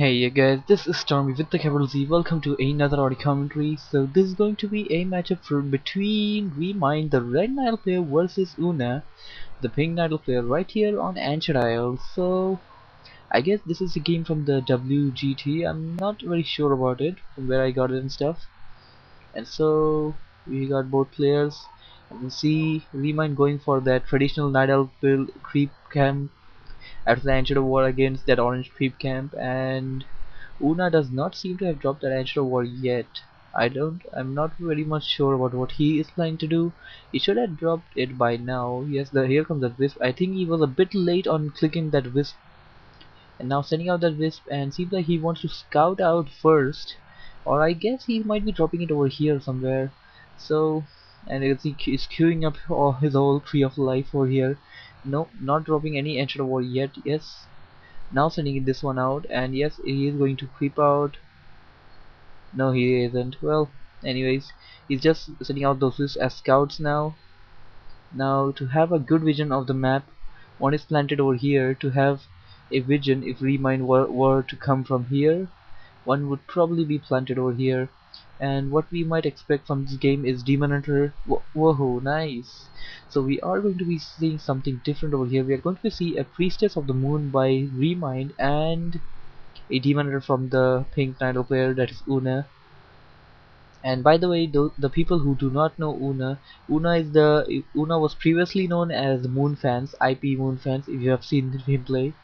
Hey you guys, this is Stormy with the capital Z. Welcome to another audio commentary. So this is going to be a matchup between Remind, the red Nile player, versus Una, the pink Nile player, right here on Ancient Isle. So I guess this is a game from the WGT. I'm not very sure about it, from where I got it and stuff. And so we got both players. And we see Remind going for that traditional Night Owl build creep camp after the Ancient War against that orange creep camp, and Una does not seem to have dropped that Ancient War yet. I'm not very much sure about what he is planning to do. He should have dropped it by now. Yes, here comes that Wisp. I think he was a bit late on clicking that Wisp, and now sending out that Wisp, and seems like he wants to scout out first. Or I guess he might be dropping it over here somewhere. So, and you can see he's queuing up all his whole tree of life over here. No, not dropping any Ancient War yet. Yes, now sending this one out, and yes, he is going to creep out. No, he isn't. Well, anyways, he's just sending out those as scouts now. Now, to have a good vision of the map, one is planted over here. To have a vision, if Remind were to come from here, one would probably be planted over here. And what we might expect from this game is Demon Hunter. Whoa, nice. So we are going to be seeing something different over here. We are going to see a Priestess of the Moon by Remind and a Demon Hunter from the pink Nido player, that is Una. And by the way, the people who do not know Una was previously known as Moon Fans, IP Moon Fans, if you have seen him play.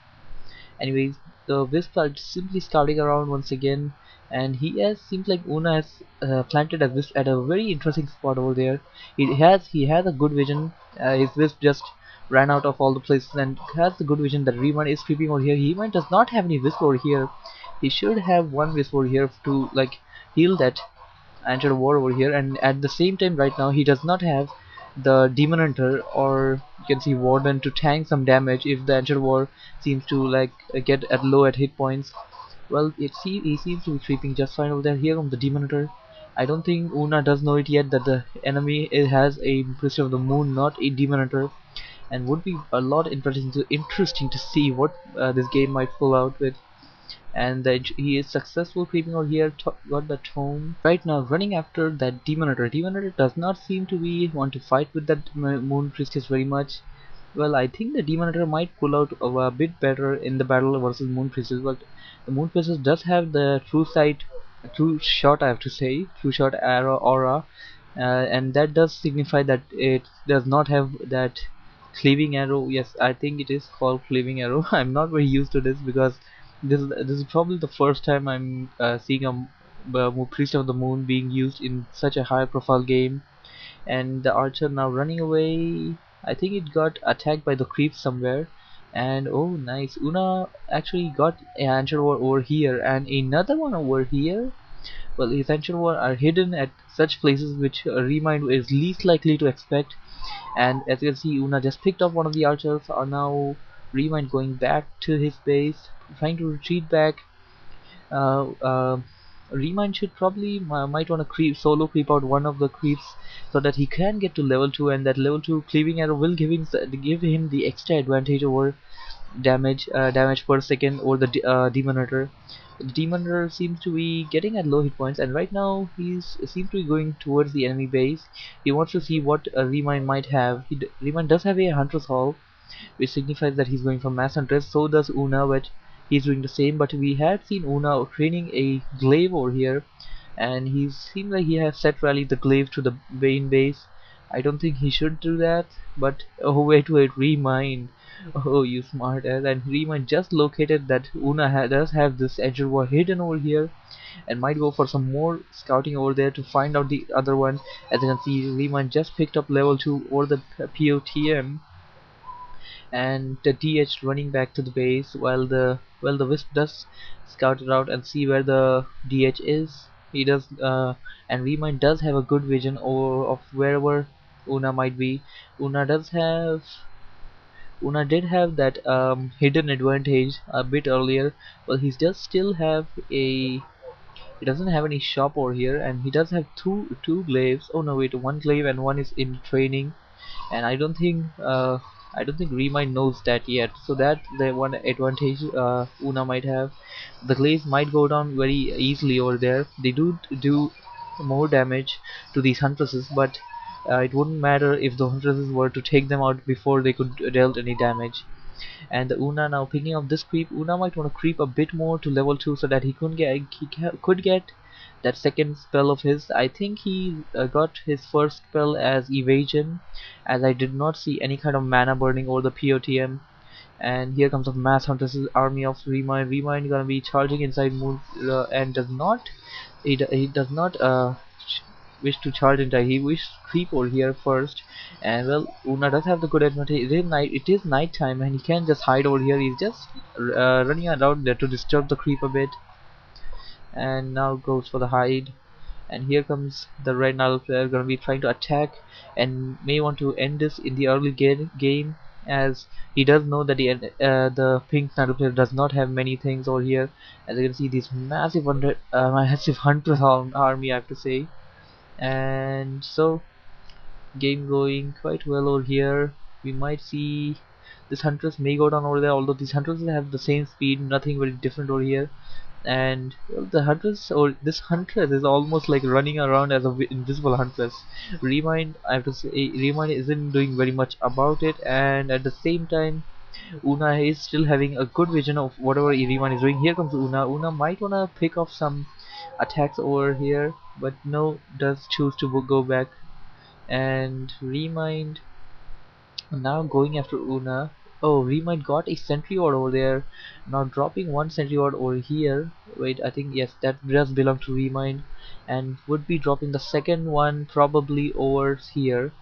Anyways, the Wisps are simply scouting around once again, and seems like Una has planted a Wisp at a very interesting spot over there. He has a good vision. His Wisp just ran out of all the places and has the good vision that Remind is creeping over here. Remind does not have any Wisp over here. He should have one Wisp over here to like heal that Enter War over here, and at the same time right now he does not have the Demon Hunter, or you can see Warden, to tank some damage if the Enter War seems to like get at low at hit points. Well, he seems to be creeping just fine over there. Here comes the Demon Hunter. I don't think Una does know it yet that the enemy has a Priest of the Moon, not a Demon Hunter, and would be a lot interesting to see what this game might pull out with. And he is successful creeping over here, got the tome. Right now running after that Demon Hunter. Demon Hunter does not seem to be want to fight with that Moon Priestess very much. Well, I think the Demon Hunter might pull out a bit better in the battle versus Moon Priestess, but the Moon Priestess does have the true shot, I have to say, true shot arrow aura, and that does signify that it does not have that cleaving arrow. Yes, I think it is called cleaving arrow. I'm not very used to this because this is probably the first time I'm seeing a Priest of the Moon being used in such a high profile game. And the archer now running away. I think it got attacked by the creeps somewhere. And oh nice, Una actually got an answer over here and another one over here. Well, his answer are hidden at such places which Remind is least likely to expect. And as you can see, Una just picked up one of the archers. Are now Remind going back to his base, trying to retreat back. uh, uh, Remind should probably might want to solo creep out one of the creeps so that he can get to level 2, and that level 2 cleaving arrow will give him the extra advantage over damage per second over the Demon Hunter. The Demon Hunter seems to be getting at low hit points, and right now seems to be going towards the enemy base. He wants to see what Remind might have. Remind does have a Hunter's Hall, which signifies that he's going for mass huntress. So does Una, but he's doing the same. But we had seen Una training a glaive over here, and he seems like he has set rally the glaive to the main base. I don't think he should do that, but oh wait, Remind. Oh, you smart ass. And Remind just located that Una does have this edge war hidden over here, and might go for some more scouting over there to find out the other one. As you can see, Remind just picked up level 2 over the POTM, and the DH running back to the base while the Wisp does scout it out and see where the DH is. He does and Remind does have a good vision of wherever Una might be. Una does have Una did have that hidden advantage a bit earlier. Well, he does still have a he doesn't have any shop over here, and he does have two glaives. Oh no, wait, one glaive and one is in training. And I don't think I don't think Remind knows that yet, so that's the one advantage Una might have. The Glaives might go down very easily over there. They do more damage to these Huntresses, but it wouldn't matter if the Huntresses were to take them out before they could dealt any damage. And the Una now picking up this creep. Una might want to creep a bit more to level 2 so that could get that second spell of his. I think he got his first spell as evasion, as I did not see any kind of mana burning over the POTM. And here comes a mass hunters army of Remind. Remind gonna be charging inside moon and he does not wish to charge in time. He wishes to creep over here first, and well, Una does have the good advantage. It is night time, and he can just hide over here. He's just running around there to disturb the creep a bit, and now goes for the hide. And here comes the red Nile player, gonna be trying to attack and may want to end this in the early game, as he does know that the pink Nile player does not have many things over here. As you can see, this massive hunter army, I have to say. And so game going quite well over here. We might see this Huntress may go down over there, although these Huntresses have the same speed, nothing very different over here. And well, the Huntress, or this Huntress, is almost like running around as a invisible Huntress. Remind, I have to say, Remind isn't doing very much about it, and at the same time Una is still having a good vision of whatever Remind is doing. Here comes Una. Una might wanna pick off some attacks over here, but no, does choose to go back. And Remind now going after Una. Oh, Remind got a sentry ward over there. Now dropping one sentry ward over here. Wait, I think yes, that does belong to Remind, and would be dropping the second one probably over here.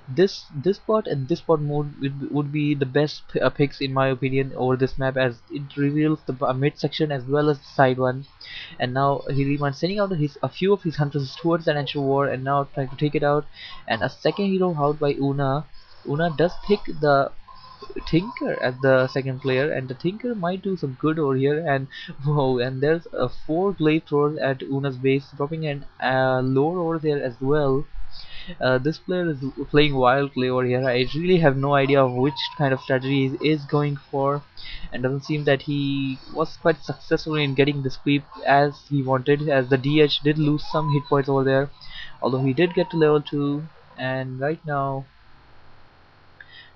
This spot and this spot mode would be the best picks in my opinion over this map, as it reveals the mid section as well as the side one. And now he Remind sending out a few of his hunters towards that ancient war, and now trying to take it out. And a second hero out by Una. Una does pick the Tinker as the second player, and the Tinker might do some good over here. And whoa, and there's a 4 glaive throwers at Una's base, dropping an lore over there as well. This player is playing wildly over here. I really have no idea of which kind of strategy he is going for, and doesn't seem that he was quite successful in getting this creep as he wanted, as the DH did lose some hit points over there, although he did get to level 2. And right now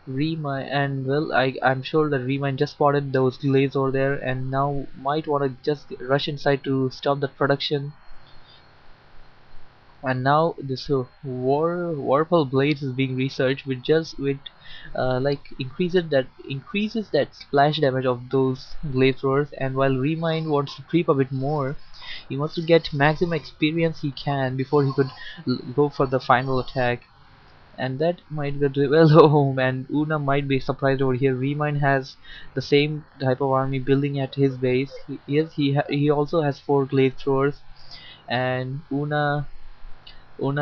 Remind, and well, I'm sure that Remind just spotted those Glaives over there, and now might want to just rush inside to stop that production. And now this Warpal Blades is being researched, with like increases that splash damage of those glaive throwers. And while Remind wants to creep a bit more, he wants to get maximum experience he can before he could go for the final attack. And that might go to well home, and Una might be surprised over here. Remind has the same type of army building at his base. He also has 4 glaive throwers, and Ona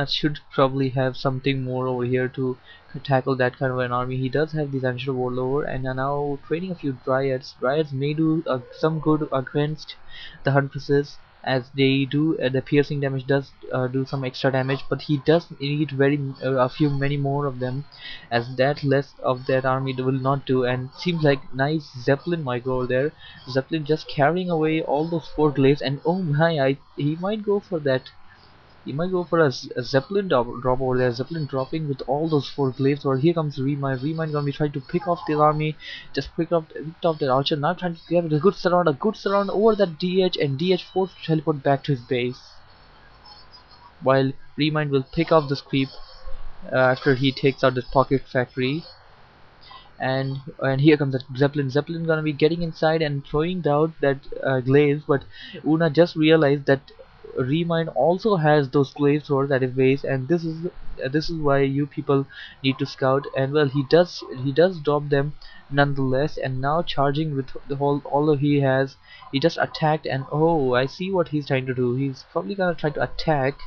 should probably have something more over here to tackle that kind of an army. He does have these ancient warlord, and are now training a few dryads. Dryads may do some good against the huntresses, as they do the piercing damage does do some extra damage, but he does need many more of them, as that less of that army will not do. And seems like nice Zeppelin might go over there. Zeppelin just carrying away all those 4 glaives, and oh my, he might go for that. He might go for a Zeppelin drop over there. Zeppelin dropping with all those 4 glaives. Or here comes Remind. Remind gonna be trying to pick off the army. Just picked off the archer. Now trying to get a good surround over that DH, and DH forced to teleport back to his base. While Remind will pick off this creep after he takes out this pocket factory. And here comes the Zeppelin gonna be getting inside and throwing down that Glaives, but Una just realized that Remind also has those glaive swords at his base, and this is why you people need to scout. And well, he does drop them nonetheless, and now charging with the whole all that he has. He just attacked, and oh, I see what he's trying to do. He's probably gonna try to attack,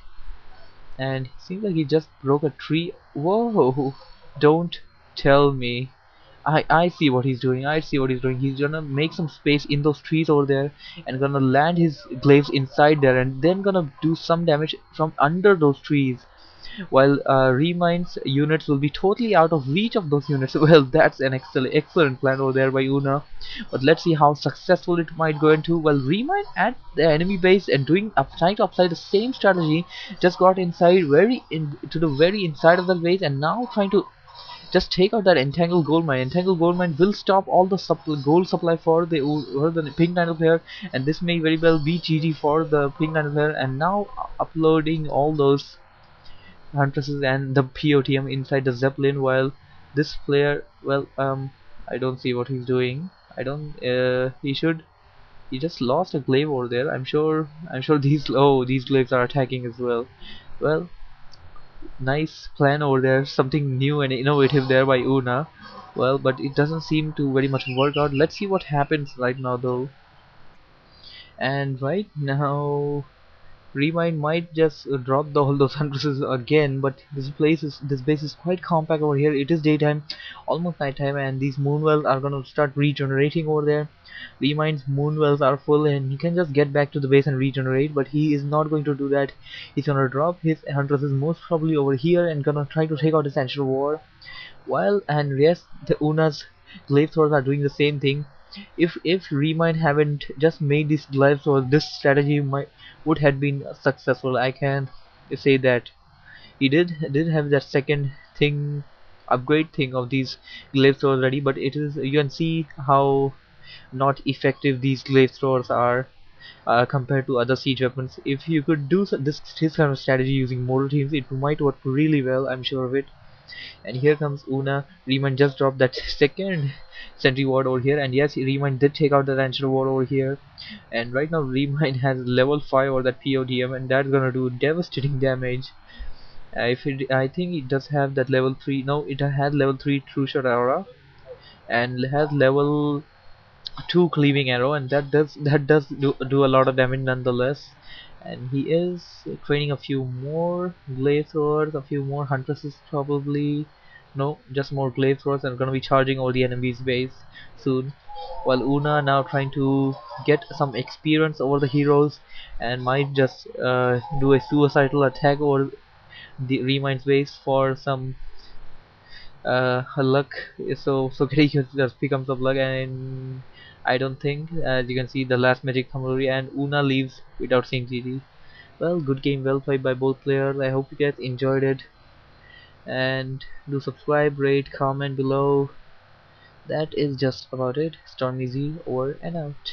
and it seems like he just broke a tree. Whoa, don't tell me. I see what he's doing. I see what he's doing. He's gonna make some space in those trees over there, and gonna land his glaives inside there, and then gonna do some damage from under those trees. while Remind's units will be totally out of reach of those units. Well, that's an excellent plan over there by Una, but let's see how successful it might go into. Well, Remind at the enemy base and trying to apply the same strategy, just got inside to the very inside of the base, and now trying to just take out that entangled gold mine. Entangled gold mine will stop all the gold supply for the pink nine player, and this may very well be GG for the pink nine player. And now uploading all those huntresses and the POTM inside the Zeppelin, while this player, well, I don't see what he's doing. I don't. He should. He just lost a glaive over there. I'm sure. These glaives are attacking as well. Well, nice plan over there. Something new and innovative there by Una. Well, but it doesn't seem to very much work out. Let's see what happens right now though. And right now, Remind might just drop all those huntresses again, but this base is quite compact over here. It is daytime, almost nighttime, and these moonwells are gonna start regenerating over there. Remind's moonwells are full, and he can just get back to the base and regenerate, but he is not going to do that. He's gonna drop his huntresses most probably over here and gonna try to take out his ancient war. While and yes, the Una's glaive swords are doing the same thing. If Remind haven't just made this glaive sword, this strategy might would have been successful. I can say that he did have that second thing, upgrade thing of these glaive swords ready, but it is, you can see how not effective these glaive swords are compared to other siege weapons. If you could do this kind of strategy using mortal teams, it might work really well, I'm sure of it. And here comes Una. Remind just dropped that second sentry ward over here, and yes, Remind did take out the rancher ward over here. And right now Remind has level 5 over that PODM, and that's gonna do devastating damage. I think it does have that level 3. No, it had level 3 true shot aura and has level 2 cleaving arrow, and that does do a lot of damage nonetheless. And he is training a few more glaive swords, a few more huntresses probably. No, just more glaive swords, and gonna be charging all the enemies base soon. While Una now trying to get some experience over the heroes, and might just do a suicidal attack over the Remind's base for some luck. So Gary just becomes of luck, and I don't think, as you can see, the last magic summary, and Una leaves without seeing GG. Well, good game, well played by both players. I hope you guys enjoyed it, and do subscribe, rate, comment below. That is just about it. StormyZ over and out.